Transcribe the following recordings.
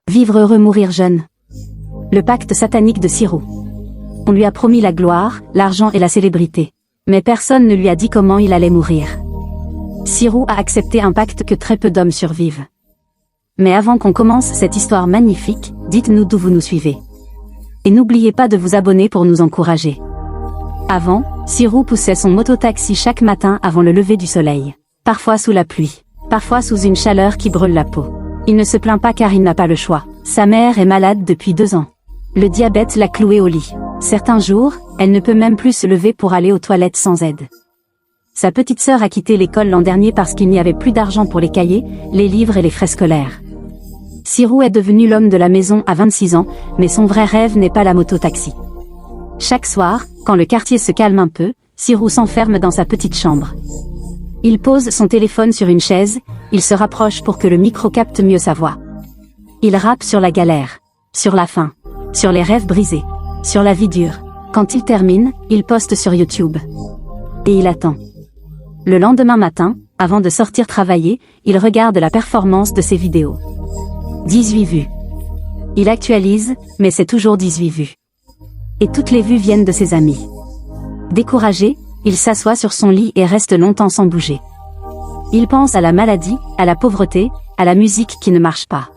Vivre heureux, mourir jeune. Le pacte satanique de Sirou. On lui a promis la gloire, l'argent et la célébrité. Mais personne ne lui a dit comment il allait mourir. Sirou a accepté un pacte que très peu d'hommes survivent. Mais avant qu'on commence cette histoire magnifique, dites-nous d'où vous nous suivez. Et n'oubliez pas de vous abonner pour nous encourager. Avant, Sirou poussait son mototaxi chaque matin avant le lever du soleil. Parfois sous la pluie, parfois sous une chaleur qui brûle la peau. Il ne se plaint pas car il n'a pas le choix. Sa mère est malade depuis 2 ans. Le diabète l'a cloué au lit. Certains jours, elle ne peut même plus se lever pour aller aux toilettes sans aide. Sa petite sœur a quitté l'école l'an dernier parce qu'il n'y avait plus d'argent pour les cahiers, les livres et les frais scolaires. Sirou est devenu l'homme de la maison à 26 ans, mais son vrai rêve n'est pas la moto-taxi. Chaque soir, quand le quartier se calme un peu, Sirou s'enferme dans sa petite chambre. Il pose son téléphone sur une chaise, il se rapproche pour que le micro capte mieux sa voix. Il rappe sur la galère, sur la faim, sur les rêves brisés, sur la vie dure. Quand il termine, il poste sur YouTube. Et il attend. Le lendemain matin, avant de sortir travailler, il regarde la performance de ses vidéos. 18 vues. Il actualise, mais c'est toujours 18 vues. Et toutes les vues viennent de ses amis. Découragé, il s'assoit sur son lit et reste longtemps sans bouger. Il pense à la maladie, à la pauvreté, à la musique qui ne marche pas.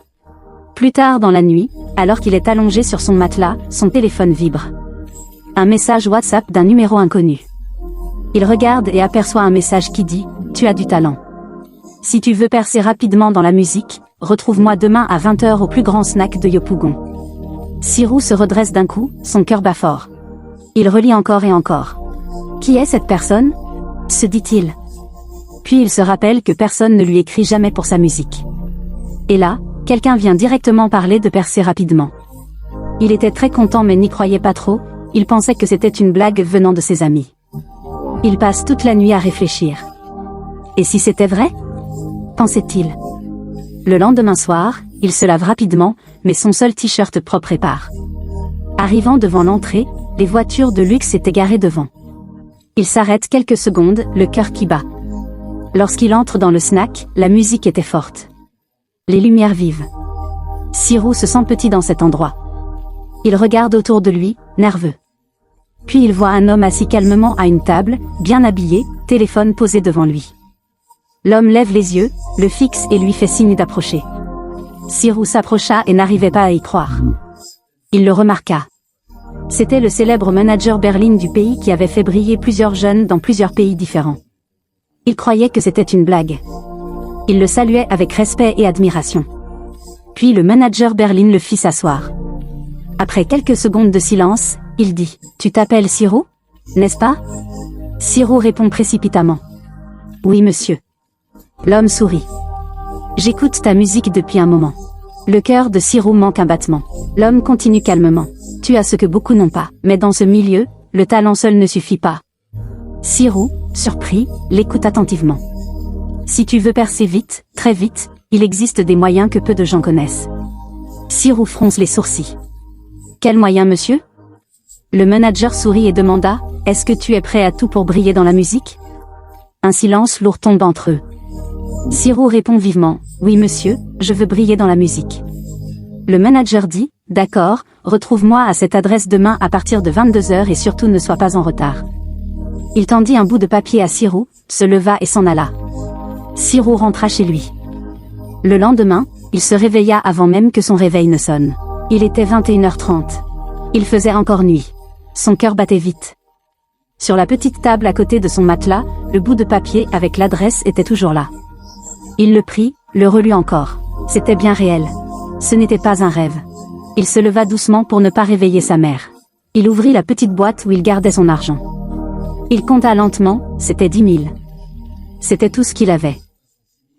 Plus tard dans la nuit, alors qu'il est allongé sur son matelas, son téléphone vibre. Un message WhatsApp d'un numéro inconnu. Il regarde et aperçoit un message qui dit « Tu as du talent. Si tu veux percer rapidement dans la musique, retrouve-moi demain à 20h au plus grand snack de Yopougon. » Sirou se redresse d'un coup, son cœur bat fort. Il relit encore et encore. « Qui est cette personne ?» se dit-il. Puis il se rappelle que personne ne lui écrit jamais pour sa musique. Et là, quelqu'un vient directement parler de percer rapidement. Il était très content mais n'y croyait pas trop, il pensait que c'était une blague venant de ses amis. Il passe toute la nuit à réfléchir. Et si c'était vrai ? Pensait-il. Le lendemain soir, il se lave rapidement, mais son seul t-shirt propre répare. Arrivant devant l'entrée, les voitures de luxe étaient garées devant. Il s'arrête quelques secondes, le cœur qui bat. Lorsqu'il entre dans le snack, la musique était forte. Les lumières vives. Sirou se sent petit dans cet endroit. Il regarde autour de lui, nerveux. Puis il voit un homme assis calmement à une table, bien habillé, téléphone posé devant lui. L'homme lève les yeux, le fixe et lui fait signe d'approcher. Sirou s'approcha et n'arrivait pas à y croire. Il le remarqua. C'était le célèbre manager Berlin du pays qui avait fait briller plusieurs jeunes dans plusieurs pays différents. Il croyait que c'était une blague. Il le saluait avec respect et admiration. Puis le manager Berlin le fit s'asseoir. Après quelques secondes de silence, il dit « Tu t'appelles Sirou, n'est-ce pas ?» Sirou répond précipitamment. « Oui monsieur. » L'homme sourit. « J'écoute ta musique depuis un moment. » Le cœur de Sirou manque un battement. L'homme continue calmement. « Tu as ce que beaucoup n'ont pas, mais dans ce milieu, le talent seul ne suffit pas. » Sirou, surpris, l'écoute attentivement. « Si tu veux percer vite, très vite, il existe des moyens que peu de gens connaissent. » Sirou fronce les sourcils. « Quels moyens monsieur ?» Le manager sourit et demanda « Est-ce que tu es prêt à tout pour briller dans la musique ?» Un silence lourd tombe entre eux. Sirou répond vivement « Oui monsieur, je veux briller dans la musique. » Le manager dit « D'accord, retrouve-moi à cette adresse demain à partir de 22h et surtout ne sois pas en retard. » Il tendit un bout de papier à Sirou, se leva et s'en alla. Sirou rentra chez lui. Le lendemain, il se réveilla avant même que son réveil ne sonne. Il était 21h30. Il faisait encore nuit. Son cœur battait vite. Sur la petite table à côté de son matelas, le bout de papier avec l'adresse était toujours là. Il le prit, le relut encore. C'était bien réel. Ce n'était pas un rêve. Il se leva doucement pour ne pas réveiller sa mère. Il ouvrit la petite boîte où il gardait son argent. Il compta lentement, c'était 10 000. C'était tout ce qu'il avait.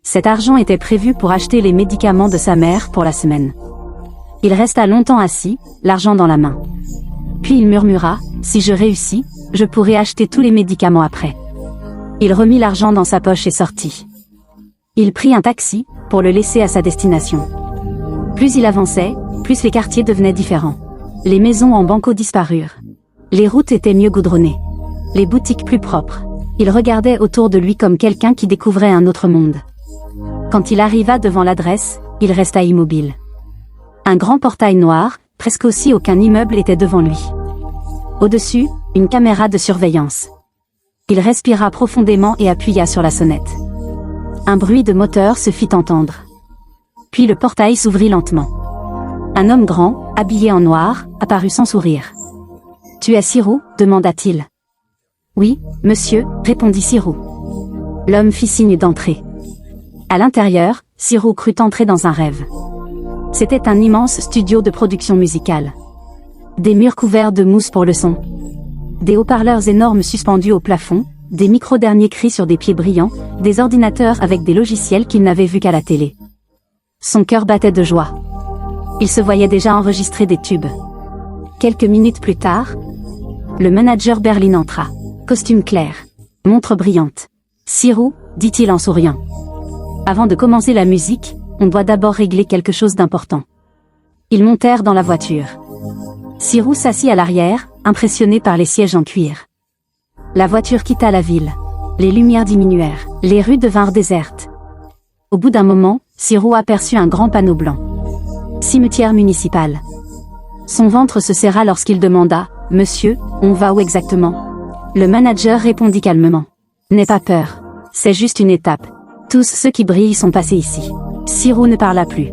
Cet argent était prévu pour acheter les médicaments de sa mère pour la semaine. Il resta longtemps assis, l'argent dans la main. Puis il murmura, « Si je réussis, je pourrai acheter tous les médicaments après. » Il remit l'argent dans sa poche et sortit. Il prit un taxi, pour le laisser à sa destination. Plus il avançait, plus les quartiers devenaient différents. Les maisons en banco disparurent. Les routes étaient mieux goudronnées. Les boutiques plus propres. Il regardait autour de lui comme quelqu'un qui découvrait un autre monde. Quand il arriva devant l'adresse, il resta immobile. Un grand portail noir, presque aussi haut qu'un immeuble, était devant lui. Au-dessus, une caméra de surveillance. Il respira profondément et appuya sur la sonnette. Un bruit de moteur se fit entendre. Puis le portail s'ouvrit lentement. Un homme grand, habillé en noir, apparut sans sourire. « Tu es Sirou ?» demanda-t-il. « Oui, monsieur » répondit Sirou. L'homme fit signe d'entrer. À l'intérieur, Sirou crut entrer dans un rêve. C'était un immense studio de production musicale. Des murs couverts de mousse pour le son. Des haut-parleurs énormes suspendus au plafond, des micros dernier cri sur des pieds brillants, des ordinateurs avec des logiciels qu'il n'avait vus qu'à la télé. Son cœur battait de joie. Il se voyait déjà enregistrer des tubes. Quelques minutes plus tard, le manager Berlin entra. Costume clair, montre brillante. « Sirou » dit-il en souriant. « Avant de commencer la musique, on doit d'abord régler quelque chose d'important. » Ils montèrent dans la voiture. Sirou s'assit à l'arrière, impressionné par les sièges en cuir. La voiture quitta la ville. Les lumières diminuèrent. Les rues devinrent désertes. Au bout d'un moment, Sirou aperçut un grand panneau blanc. Cimetière municipal. Son ventre se serra lorsqu'il demanda « Monsieur, on va où exactement ?» Le manager répondit calmement. « N'aie pas peur. C'est juste une étape. Tous ceux qui brillent sont passés ici. » Sirou ne parla plus.